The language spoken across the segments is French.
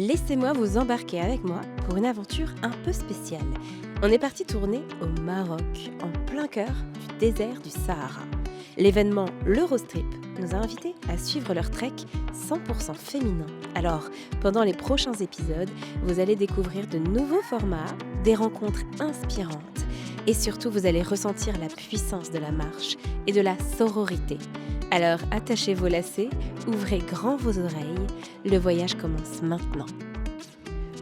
laissez-moi vous embarquer avec moi pour une aventure un peu spéciale. On est parti tourner au Maroc, en plein cœur du désert du Sahara. L'événement l'Eurostrip nous a invités à suivre leur trek 100% féminin. Alors, pendant les prochains épisodes, vous allez découvrir de nouveaux formats, des rencontres inspirantes et surtout vous allez ressentir la puissance de la marche et de la sororité. Alors attachez vos lacets, ouvrez grand vos oreilles, le voyage commence maintenant.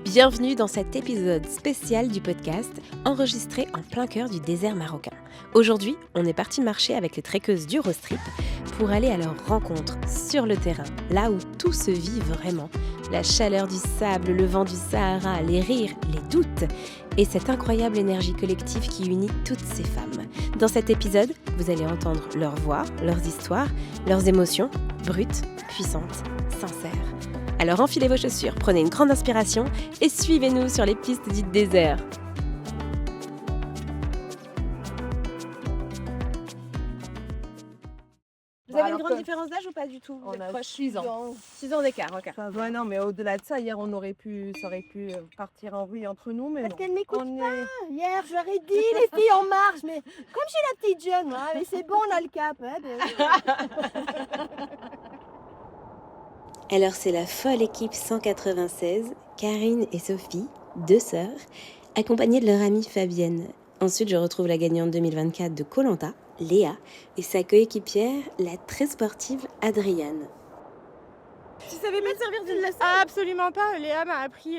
Bienvenue dans cet épisode spécial du podcast enregistré en plein cœur du désert marocain. Aujourd'hui, on est parti marcher avec les trekkeuses d'Eurostrip pour aller à leur rencontre sur le terrain, là où tout se vit vraiment. La chaleur du sable, le vent du Sahara, les rires, les doutes et cette incroyable énergie collective qui unit toutes ces femmes. Dans cet épisode, vous allez entendre leurs voix, leurs histoires, leurs émotions, brutes, puissantes, sincères. Alors enfilez vos chaussures, prenez une grande inspiration et suivez-nous sur les pistes du désert. Vous avez une grande différence d'âge ou pas du tout? On a 6 ans. 6 ans d'écart, ok. Enfin, ouais, non, mais au-delà de ça, hier, ça aurait pu partir en vrille entre nous, mais Parce non. qu'elle m'écoute On pas. est- Hier, je leur ai dit, les filles en marche, mais comme j'ai la petite jeune, moi, mais c'est bon, on a le cap. Hein, ben oui. Alors c'est la folle équipe 196, Karine et Sophie, deux sœurs, accompagnées de leur amie Fabienne. Ensuite, je retrouve la gagnante 2024 de Koh-Lanta, Léa, et sa coéquipière, la très sportive Adriane. Tu savais pas te servir d'une lasso? Absolument pas. Léa m'a appris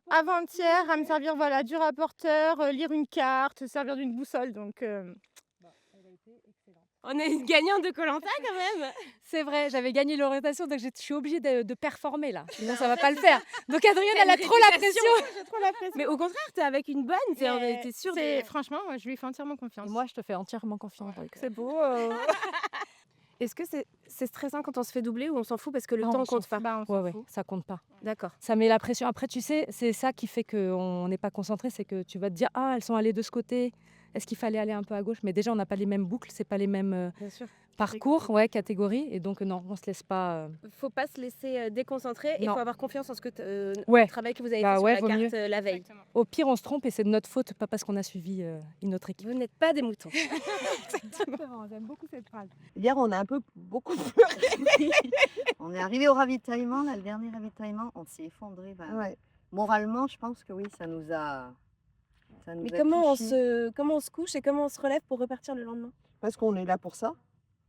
avant-hier à me servir du rapporteur, lire une carte, servir d'une boussole. Donc, On a une gagnante de Koh-Lanta quand même. C'est vrai, j'avais gagné l'orientation, donc je suis obligée de performer là. Sinon, ça va pas le faire. Donc Adrienne, elle a trop la pression. j'ai trop la pression. Mais au contraire, t'es avec une bonne, on était sûrs. Franchement, moi, je lui fais entièrement confiance. Moi, je te fais entièrement confiance. C'est beau. Est-ce que c'est stressant quand on se fait doubler ou on s'en fout parce que le Non, temps on s'en compte pas? Bah, on s'en Ouais, fout. ça compte pas. D'accord. Ça met la pression. Après, tu sais, c'est ça qui fait qu'on n'est pas concentré, c'est que tu vas te dire, ah, elles sont allées de ce côté. Est-ce qu'il fallait aller un peu à gauche? Mais déjà, on n'a pas les mêmes boucles, c'est pas les mêmes Bien sûr. parcours, catégories. Et donc, non, on se laisse pas. Faut pas se laisser déconcentrer et Non. faut avoir confiance en ce que Ouais. le travail que vous avez Bah fait ouais, sur vaut la mieux. carte la veille. Exactement. Au pire, on se trompe et c'est de notre faute, pas parce qu'on a suivi une autre équipe. Vous n'êtes pas des moutons. J'aime beaucoup cette phrase. Hier, on a beaucoup pleuré. On est arrivé au ravitaillement, là, le dernier ravitaillement, on s'est effondré. Ouais. Moralement, je pense que oui, ça nous a. Mais comment on se couche et comment on se relève pour repartir le lendemain? Parce qu'on est là pour ça.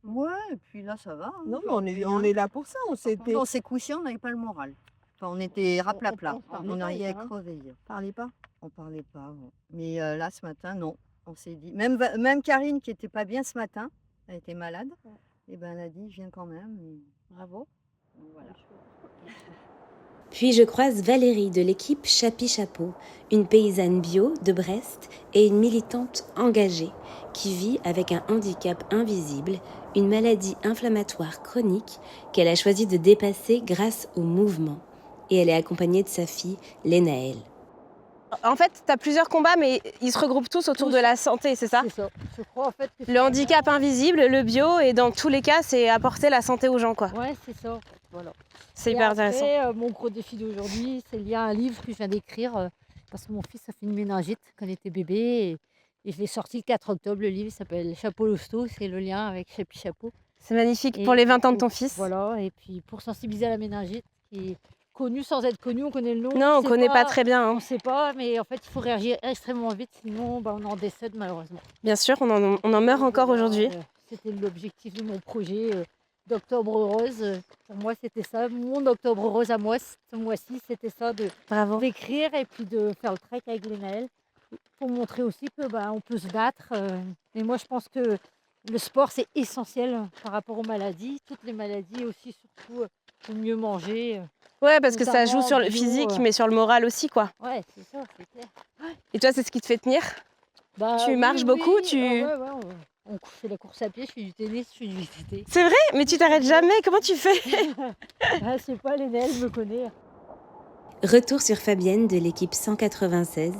Ouais, et puis là, ça va. hein, Non, mais aujourd'hui, on hein. est là pour ça. On s'est couché, on n'avait pas le moral. Enfin, on était raplapla. on parlait On pas, arrivait à hein. crever hier. Parlait pas. On parlait pas. Ouais. Mais là, ce matin, non. On s'est dit. Même Karine, qui était pas bien ce matin, elle était malade. Et ben, elle a dit, je viens quand même. Et bravo. Donc, voilà. Puis je croise Valérie de l'équipe Chapi Chapeau, une paysanne bio de Brest et une militante engagée qui vit avec un handicap invisible, une maladie inflammatoire chronique qu'elle a choisi de dépasser grâce au mouvement. Et elle est accompagnée de sa fille, Lénaëlle. En fait, tu as plusieurs combats, mais ils se regroupent tous autour de la santé, c'est ça? C'est ça. Je crois en fait que Le handicap invisible, le bio, et dans tous les cas, c'est apporter la santé aux gens, quoi. Ouais, c'est ça. Voilà. C'est Et hyper après, intéressant. mon gros défi d'aujourd'hui, c'est lié à un livre que je viens d'écrire parce que mon fils a fait une méningite quand il était bébé et je l'ai sorti le 4 octobre. Le livre il s'appelle Chapeau Lousteau, c'est le lien avec Chapi Chapeau. C'est magnifique Et pour les 20 ans de et ton fils. Voilà, et puis pour sensibiliser à la méningite, qui est connue sans être connue, on connaît le nom. Non, on sait connaît pas très bien. hein. On ne sait pas, mais en fait, il faut réagir extrêmement vite, sinon on en décède malheureusement. Bien sûr, on en meurt encore Voilà, aujourd'hui. C'était l'objectif de mon projet d'Octobre Rose. Pour moi, c'était ça. Mon Octobre Rose à moi, ce mois-ci, c'était ça, Bravo. d'écrire et puis de faire le trek avec Lénaëlle pour montrer aussi que on peut se battre. Et moi, je pense que le sport, c'est essentiel par rapport aux maladies. Toutes les maladies aussi, surtout, pour mieux manger. Ouais, parce que ça joue Notamment sur le bio, physique, mais sur le moral aussi, quoi. Ouais, c'est ça, c'est clair. Et toi, c'est ce qui te fait tenir? Bah, Tu marches beaucoup, oui. tu- Ah ouais, on fait la course à pied, je fais du tennis, je fais du VTT. C'est vrai? Mais tu t'arrêtes jamais? Comment tu fais? Ah, je sais pas, Lénaëlle me connaît. Retour sur Fabienne de l'équipe 196.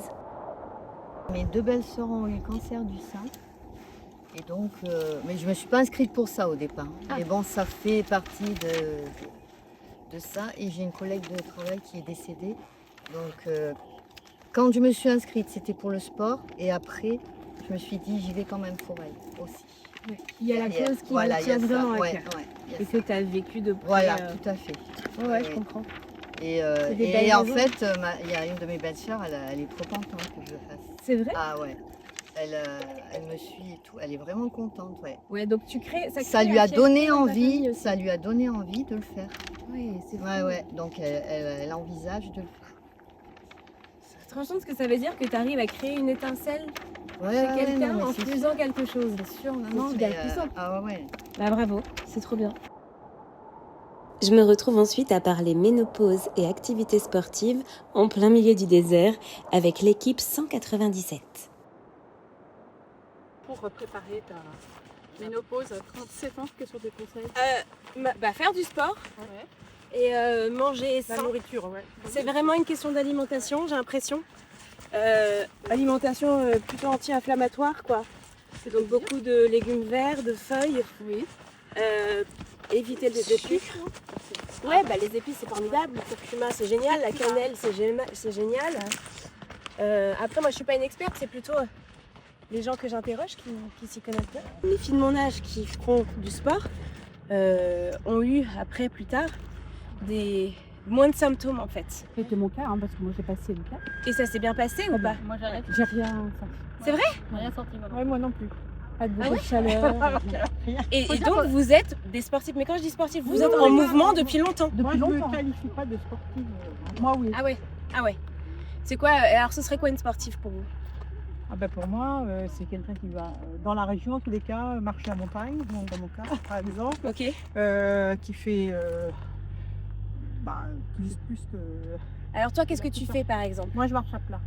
Mes deux belles sœurs ont eu le cancer du sein. Et donc, mais je ne me suis pas inscrite pour ça au départ. Mais bon, ça fait partie de ça. Et j'ai une collègue de travail qui est décédée. Donc, quand je me suis inscrite, c'était pour le sport. Et après, je me suis dit, j'y vais quand même pour elle aussi. Il y a la Derrière. cause qui Voilà, me il y a tient ça. vraiment à Ouais, cœur. ouais, il y a Et ça. que tu as vécu de près. Voilà, tout à fait. Ouais, je Oui. comprends. Et, C'est des et belles en raisons. fait, il y a une de mes belles-sœurs, elle est trop contente que je le fasse. C'est vrai? Ah ouais. Elle me suit et tout. Elle est vraiment contente, ouais. Ouais, donc tu crées. Ça crée lui la a fierté donné dans ta envie, famille aussi. ça lui a donné envie de le faire. Ouais, c'est fou. Ouais, ouais. Donc elle envisage de le faire. Tu te rends compte ce que ça veut dire que tu arrives à créer une étincelle Ouais, chez ouais, ouais, quelqu'un non, mais en c'est faisant sûr. quelque chose? C'est sûr, non, C'est non, super mais, puissant. ah ouais, ouais. Bah bravo, c'est trop bien. Je me retrouve ensuite à parler ménopause et activités sportives en plein milieu du désert avec l'équipe 197. Pour préparer ta ménopause à 37 ans, quels sont tes conseils? Faire du sport Ouais. et manger La sain. nourriture, ouais. C'est vraiment une question d'alimentation, j'ai l'impression. Alimentation plutôt anti-inflammatoire, quoi. C'est donc beaucoup de légumes verts, de feuilles. Oui. Éviter les épices. Ouais, bah les épices c'est formidable. Le curcuma c'est génial, la cannelle c'est génial. Après moi je suis pas une experte, c'est plutôt les gens que j'interroge qui s'y connaissent bien. Les filles de mon âge qui font du sport ont eu après plus tard moins de symptômes en fait. C'était mon cas, parce que moi j'ai passé le cas. Et ça s'est bien passé ou pas? Moi j'arrête. J'ai rien senti. C'est vrai? Rien senti, maman. Ouais, moi non plus. Pas de Ah ouais de chaleur. Et Faut dire donc que- vous êtes des sportifs, mais quand je dis sportifs, vous Oui, êtes oui, en oui, mouvement oui. depuis longtemps. Moi, je ne me longtemps. qualifie pas de sportive. Moi, oui. Ah ouais, ah ouais. C'est quoi, alors ce serait quoi une sportive pour vous? Ah ben, pour moi, c'est quelqu'un qui va, dans la région, en tous les cas, marcher à montagne, donc dans mon cas, par exemple, Ok. qui fait plus que... Alors toi, qu'est-ce que tu fais par exemple? Moi, je marche à plat.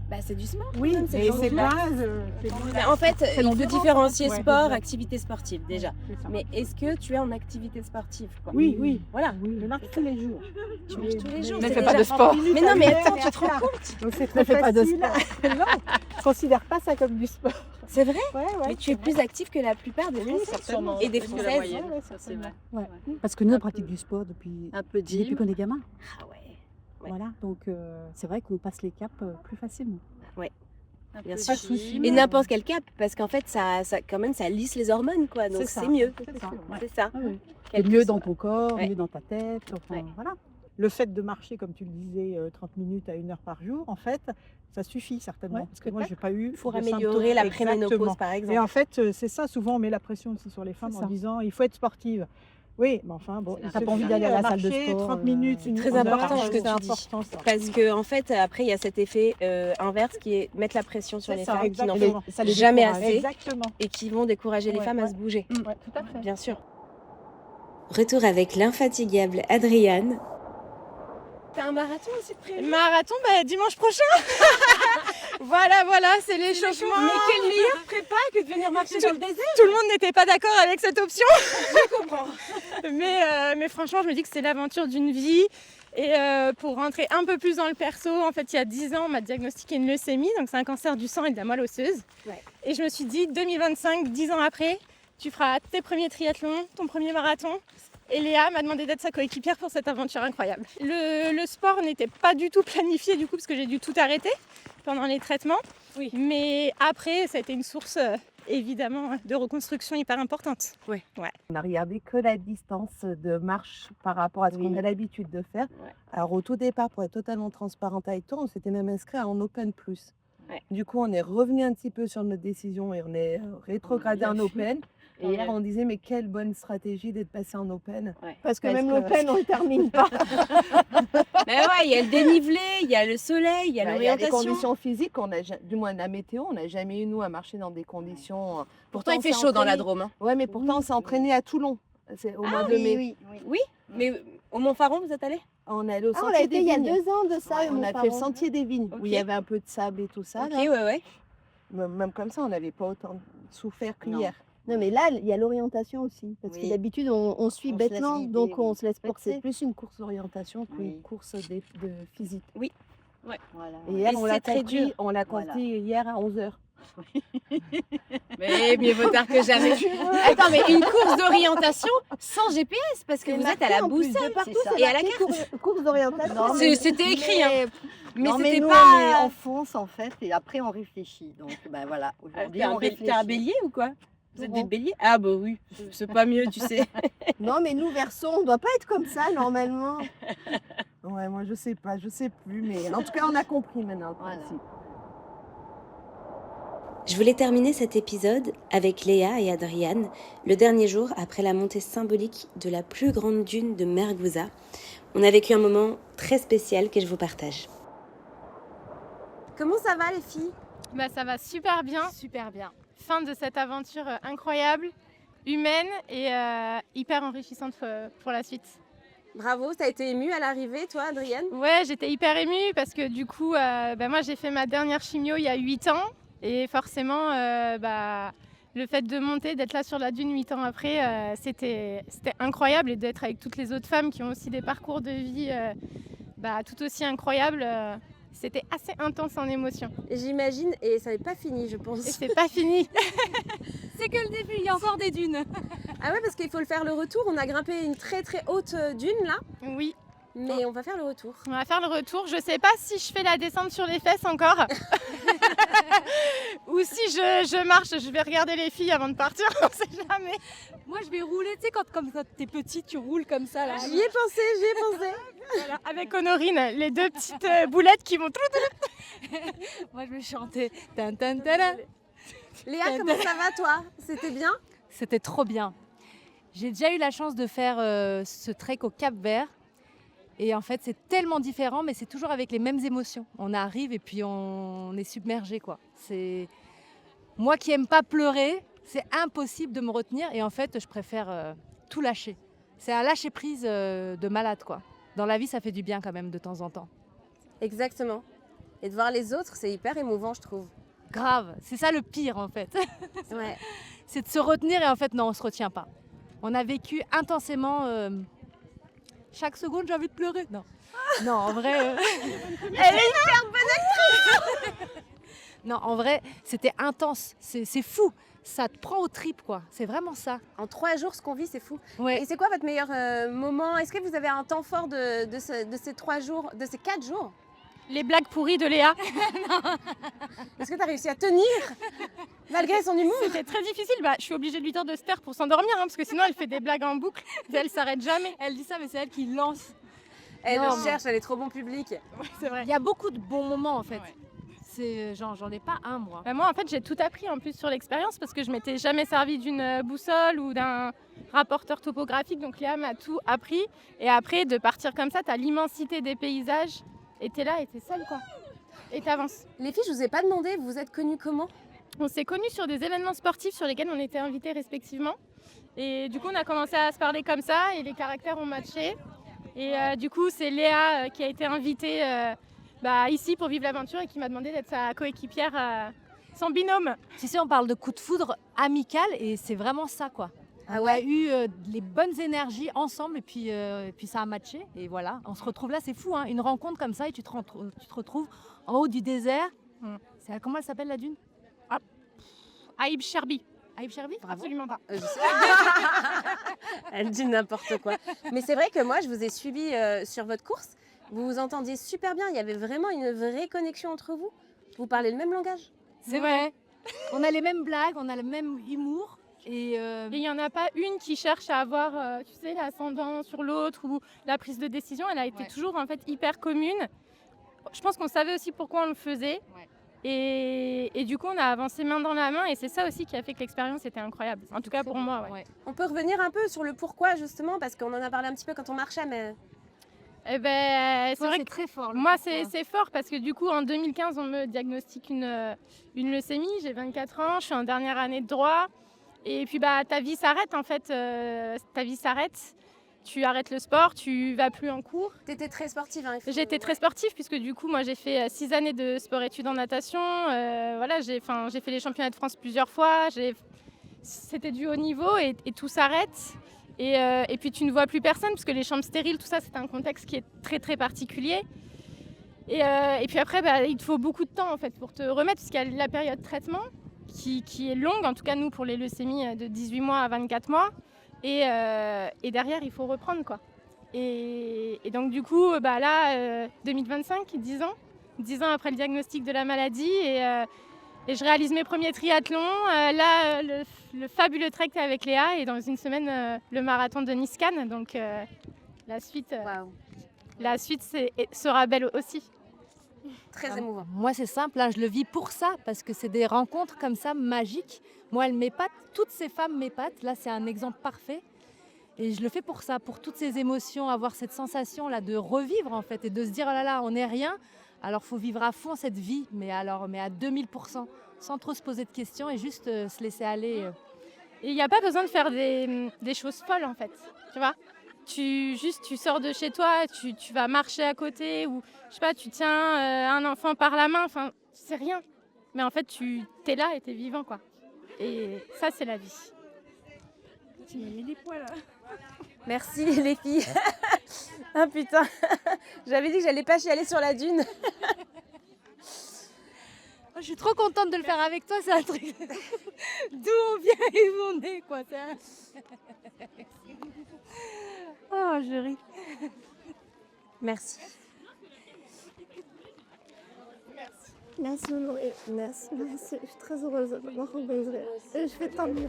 Bah c'est du sport. Oui, même, mais du c'est sport. pas... Mais en fait, il faut l'endurance, différencier ouais, sport, exact. activité sportive déjà. C'est ça. Mais est-ce que tu es en activité sportive quoi? Oui, oui. Voilà. Oui, je marche tous les jours. Tu marches tous les jours. Mais c'est fais pas déjà- de sport. Mais non, mais attends, tu te rends compte? Donc c'est très fais pas de facile. Non, je considère pas ça comme du sport. C'est vrai? Ouais, Mais tu es plus active que la plupart des Français. Sûrement. Et des Plus que la Françaises. moyenne, Ouais, ça c'est vrai. Ouais. Ouais. Parce que nous, Un on pratique peu- du sport depuis Un peu de gym. qu'on est gamin. Ah ouais. Ouais. Voilà, donc c'est vrai qu'on passe les caps plus facilement. Un Bien peu sûr. de gym. Et n'importe quel cap, parce qu'en fait, ça quand même, ça lisse les hormones, quoi. Donc C'est ça. c'est mieux. C'est ça, ouais. C'est ça. T'es Quel que mieux soit. dans ton corps, Ouais. mieux dans ta tête. Enfin, Ouais. voilà. Le fait de marcher, comme tu le disais, 30 minutes à 1 heure par jour, en fait, ça suffit certainement. Ouais, parce que moi, j'ai pas eu. Pour de améliorer la symptômes. préménopause, Exactement. par exemple. Et en fait, c'est ça, souvent on met la pression aussi sur les femmes C'est en ça. disant il faut être sportive. Oui, mais enfin, bon, C'est il T'as suffit pas envie d'aller à la salle de marcher sport, 30 minutes, c'est une très heure important par ce que jour. tu dis. important, ça. Parce que en fait, après, il y a cet effet inverse qui est mettre la pression sur C'est les ça, femmes qui n'en exactement. font Ça les jamais décourage. assez. Exactement. et qui vont décourager les Ouais, femmes à ouais. se bouger. Ouais, tout à fait. Bien sûr. Retour avec l'infatigable Adriane. T'as un marathon aussi prévu? Marathon, dimanche prochain. voilà, c'est l'échauffement. Mais quelle meilleure prépa que de venir marcher dans le désert? Tout le monde n'était pas d'accord avec cette option. Je comprends. mais franchement, je me dis que c'est l'aventure d'une vie. Et pour rentrer un peu plus dans le perso, en fait, il y a 10 ans, on m'a diagnostiqué une leucémie, donc c'est un cancer du sang et de la moelle osseuse. Ouais. Et je me suis dit, 2025, 10 ans après, tu feras tes premiers triathlons, ton premier marathon. Et Léa m'a demandé d'être sa coéquipière pour cette aventure incroyable. Le sport n'était pas du tout planifié du coup, parce que j'ai dû tout arrêter pendant les traitements. Oui. Mais après, ça a été une source évidemment de reconstruction hyper importante. On n'a regardé que la distance de marche par rapport à ce qu'on a l'habitude de faire. Ouais. Alors au tout départ, pour être totalement transparente avec toi, on s'était même inscrit en Open Plus. Ouais. Du coup, on est revenu un petit peu sur notre décision et on est rétrogradé en Open. Et hier, on disait, mais quelle bonne stratégie d'être passé en Open. Ouais. Parce que Parce même que- l'Open, on ne le termine pas. Mais ouais, il y a le dénivelé, il y a le soleil, il y a Il y a des l'orientation. conditions physiques, du moins la météo, on n'a jamais eu nous à marcher dans des conditions. Pourtant, il on fait s'est chaud dans la entraîné- Drôme. Hein. Ouais, mais pourtant, on s'est entraîné à Toulon. C'est au mois de oui, mai. oui, oui. Mais au Mont-Faron, vous êtes allé? On est allé au Ah, on sentier a été des il y a vignes. 2 ans de ça, Ouais, on mon a fait parent. le sentier des vignes, où il y Ok. avait un peu de sable et tout ça. Ok, là. ouais. Même comme ça, on n'avait pas autant souffert Non. qu'hier. Non, mais là, il y a l'orientation aussi. Parce Oui. que d'habitude, on suit On se laisse bêtement, guider, donc on oui. se laisse Donc, c'est porter. plus une course d'orientation qu'une Oui. course de physique. Voilà. Et hier, Et on l'a c'est très compris, dur. on l'a Voilà. compris hier à 11h. Mais mieux vaut tard que jamais. Attends, mais une course d'orientation sans GPS parce que vous êtes à la boussole et à la carte. Course d'orientation. Non, mais- C'était écrit, hein. Mais non, c'était nous, pas. on fonce en fait et après on réfléchit. Donc ben voilà, aujourd'hui on T'es réfléchit. un bélier ou quoi? Vous êtes Non. des béliers? Ah bah oui, c'est pas mieux, tu sais. Non, mais nous, Verseau, on doit pas être comme ça normalement. Ouais, moi je sais pas, je sais plus, mais en tout cas on a compris maintenant le Voilà. principe. Je voulais terminer cet épisode avec Léa et Adriane, le dernier jour après la montée symbolique de la plus grande dune de Merguza. On a vécu un moment très spécial que je vous partage. Comment ça va les filles? Bah, ça va super bien. Super bien. Fin de cette aventure incroyable, humaine et hyper enrichissante pour la suite. Bravo, t'as été émue à l'arrivée, toi Adriane? Ouais, j'étais hyper émue parce que du coup, moi j'ai fait ma dernière chimio il y a 8 ans et forcément, le fait de monter, d'être là sur la dune 8 ans après, c'était incroyable et d'être avec toutes les autres femmes qui ont aussi des parcours de vie tout aussi incroyables. C'était assez intense en émotion. J'imagine, et ça n'est pas fini, je pense. Et c'est pas fini. C'est que le début, il y a encore des dunes. Ah ouais, parce qu'il faut le faire le retour. On a grimpé une très très haute dune là, Oui, mais on va faire le retour. on va faire le retour. Je sais pas si je fais la descente sur les fesses encore. Ou si je marche, je vais regarder les filles avant de partir, on sait jamais. Moi, je vais rouler, tu sais, quand t'es petit, tu roules comme ça, là. J'y ai pensé. Voilà, avec Honorine, les deux petites boulettes qui vont tout. Moi, je vais chanter. Tan, tan, tadam. Léa, comment ça va toi? C'était bien? C'était trop bien. J'ai déjà eu la chance de faire ce trek au Cap-Vert. Et en fait, c'est tellement différent, mais c'est toujours avec les mêmes émotions. On arrive et puis on est submergé, quoi. C'est moi qui aime pas pleurer, c'est impossible de me retenir. Et en fait, je préfère tout lâcher. C'est un lâcher prise de malade, quoi. Dans la vie, ça fait du bien quand même de temps en temps. Exactement. Et de voir les autres, c'est hyper émouvant, je trouve. Grave, c'est ça le pire en fait. Ouais. C'est de se retenir et en fait non, on se retient pas. On a vécu intensément. Chaque seconde, j'ai envie de pleurer. Non, non, en vrai. Elle est hyper bonne. Non, en vrai, c'était intense. C'est fou. Ça te prend aux tripes, quoi. C'est vraiment ça. En 3 jours, ce qu'on vit, c'est fou. Ouais. Et c'est quoi votre meilleur moment? Est-ce que vous avez un temps fort de ces 3 jours, de ces 4 jours? Les blagues pourries de Léa. Est-ce que tu as réussi à tenir malgré son humour? C'était très difficile. Je suis obligée de lui dire de se taire pour s'endormir, hein, parce que sinon elle fait des blagues en boucle et elle s'arrête jamais. Elle dit ça, mais c'est elle qui lance. Elle Non, le cherche, elle est trop bon public. C'est vrai. Il y a beaucoup de bons moments en fait. Ouais. C'est j'en ai pas un moi. Moi, en fait, j'ai tout appris en plus sur l'expérience parce que je m'étais jamais servi d'une boussole ou d'un rapporteur topographique. Donc Léa m'a tout appris. Et après, de partir comme ça, t'as l'immensité des paysages et t'es là et t'es seule, quoi. Et t'avances. Les filles, je vous ai pas demandé, vous êtes connues comment? On s'est connus sur des événements sportifs sur lesquels on était invités respectivement. Et du coup, on a commencé à se parler comme ça et les caractères ont matché. Et du coup, c'est Léa qui a été invitée ici pour vivre l'aventure et qui m'a demandé d'être sa coéquipière, son binôme. Tu sais, on parle de coup de foudre amical et c'est vraiment ça, quoi. Ah On ouais? a eu les bonnes énergies ensemble et puis ça a matché. Et voilà, on se retrouve là, c'est fou, hein, une rencontre comme ça et tu te retrouves en haut du désert. Mm. Comment elle s'appelle la dune? Aïb Cherbi. Aïb Cherbi? Absolument pas. Je sais. Elle dit n'importe quoi. Mais c'est vrai que moi, je vous ai suivi sur votre course. Vous vous entendiez super bien. Il y avait vraiment une vraie connexion entre vous. Vous parlez le même langage. C'est vrai. On a les mêmes blagues, on a le même humour. Et Et il n'y en a pas une qui cherche à avoir, l'ascendant sur l'autre ou la prise de décision. Elle a été toujours en fait hyper commune. Je pense qu'on savait aussi pourquoi on le faisait. Ouais. Et du coup, on a avancé main dans la main et c'est ça aussi qui a fait que l'expérience était incroyable. En tout cas pour moi. Ouais. On peut revenir un peu sur le pourquoi justement, parce qu'on en a parlé un petit peu quand on marchait, mais Eh ben, c'est toi, vrai c'est que très fort. moi, c'est fort parce que du coup, en 2015, on me diagnostique une leucémie. J'ai 24 ans, je suis en dernière année de droit. Et puis, ta vie s'arrête en fait. Ta vie s'arrête. Tu arrêtes le sport, tu vas plus en cours. tu étais très sportive. Hein, J'ai été très sportive puisque du coup, moi, j'ai fait 6 années de sport-études en natation. J'ai fait les championnats de France plusieurs fois. C'était du haut niveau et tout s'arrête. Et puis, tu ne vois plus personne parce que les chambres stériles, tout ça, c'est un contexte qui est très, très particulier. Et puis après, il te faut beaucoup de temps en fait pour te remettre, puisqu'il y a la période de traitement qui est longue, en tout cas nous pour les leucémies de 18 mois à 24 mois. Et derrière, il faut reprendre quoi. Et donc du coup, 2025, 10 ans après le diagnostic de la maladie, et je réalise mes premiers triathlons. Le fabuleux trek avec Léa, et dans une semaine, le marathon de Nice-Cannes. Donc la suite sera belle aussi. Très émouvant. Moi, c'est simple, je le vis pour ça, parce que c'est des rencontres comme ça magiques. Moi, elle m'épate, toutes ces femmes m'épatent. Là, c'est un exemple parfait. Et je le fais pour ça, pour toutes ces émotions, avoir cette sensation-là de revivre en fait, et de se dire, oh là là, on n'est rien. Alors, il faut vivre à fond cette vie, mais à 2000%, sans trop se poser de questions et juste se laisser aller. Et il n'y a pas besoin de faire des choses folles en fait, tu vois. Tu sors de chez toi, tu vas marcher à côté, ou je sais pas, tu tiens un enfant par la main, enfin, c'est rien. Mais en fait, tu es là et tu es vivant, quoi. Et ça, c'est la vie. Tu m'as mis des poils là. Merci les filles. Ah putain, j'avais dit que j'allais pas chialer sur la dune. Je suis trop contente de le faire avec toi, c'est un truc d'où on vient et où on est, quoi. Oh, je ris. Merci. Merci Honoré, merci. Je suis très heureuse de m'avoir rencontrée. Je fais tant mieux.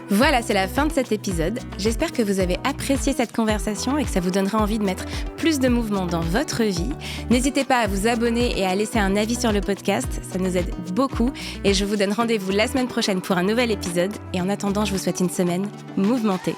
Voilà, c'est la fin de cet épisode. J'espère que vous avez apprécié cette conversation et que ça vous donnera envie de mettre plus de mouvement dans votre vie. N'hésitez pas à vous abonner et à laisser un avis sur le podcast, ça nous aide beaucoup. Et je vous donne rendez-vous la semaine prochaine pour un nouvel épisode. Et en attendant, je vous souhaite une semaine mouvementée.